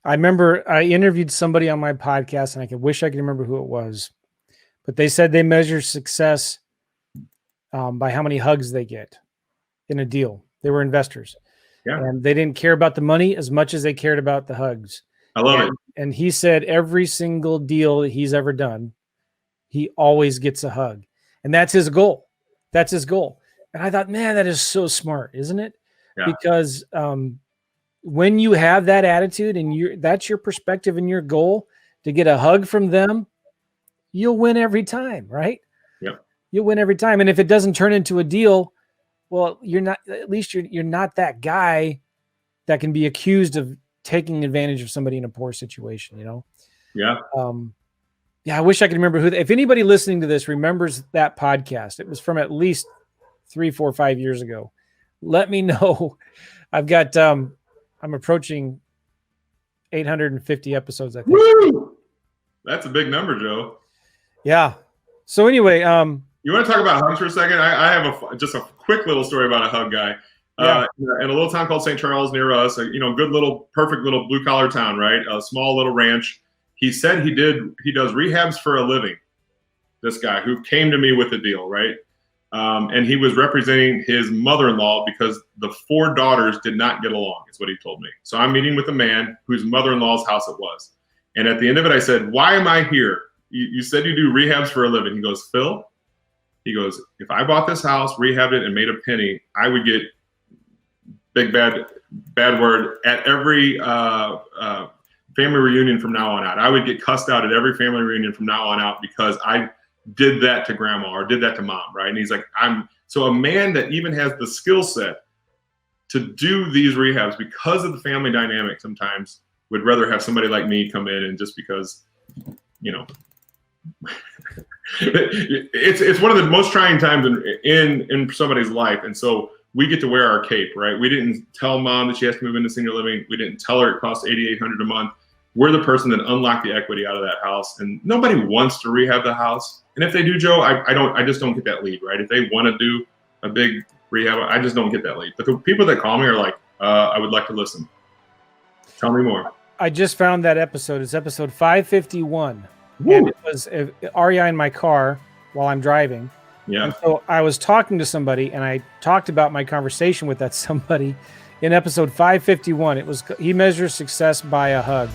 I remember I interviewed somebody on my podcast, and I wish I could remember who it was, but they said they measure success by how many hugs they get in a deal. They were investors, and they didn't care about the money as much as they cared about the hugs. I love it. And he said every single deal that he's ever done, he always gets a hug, and that's his goal. That's his goal. And I thought, man, that is so smart, isn't it? Yeah. Because when you have that attitude and that's your perspective and your goal to get a hug from them, you'll win every time, right? Yeah. You'll win every time. And if it doesn't turn into a deal, well, at least you're not that guy that can be accused of taking advantage of somebody in a poor situation, you know? Yeah. Yeah. I wish I could remember if anybody listening to this remembers that podcast, it was from at least 3, 4, 5 years ago. Let me know. I've got, I'm approaching 850 episodes, I think. Woo! That's a big number, Joe. Yeah. So anyway, you want to talk about hugs for a second? I have just a quick little story about a hug guy. Yeah. In a little town called St. Charles near us, good little, perfect little blue collar town, right? A small little ranch. He said he does rehabs for a living. This guy who came to me with a deal, right? And he was representing his mother-in-law because the 4 daughters did not get along, is what he told me. So I'm meeting with a man whose mother-in-law's house it was. And at the end of it, I said, why am I here? You said you do rehabs for a living. He goes, Phil, if I bought this house, rehabbed it, and made a penny, I would get big bad word at every family reunion from now on out. I would get cussed out at every family reunion from now on out because I did that to grandma or did that to mom, right? And he's like, so a man that even has the skill set to do these rehabs because of the family dynamic sometimes would rather have somebody like me come in, and just because, it's one of the most trying times in somebody's life. And so we get to wear our cape, right? We didn't tell mom that she has to move into senior living. We didn't tell her it costs $8,800 a month. We're the person that unlocked the equity out of that house, and nobody wants to rehab the house. And if they do, Joe, I just don't get that lead, right? If they want to do a big rehab, I just don't get that lead. But the people that call me are like, I would like to listen. Tell me more. I just found that episode. It's episode 551. Woo. And it was REI in my car while I'm driving. Yeah. And so I was talking to somebody, and I talked about my conversation with that somebody in episode 551. It was, he measures success by a hug.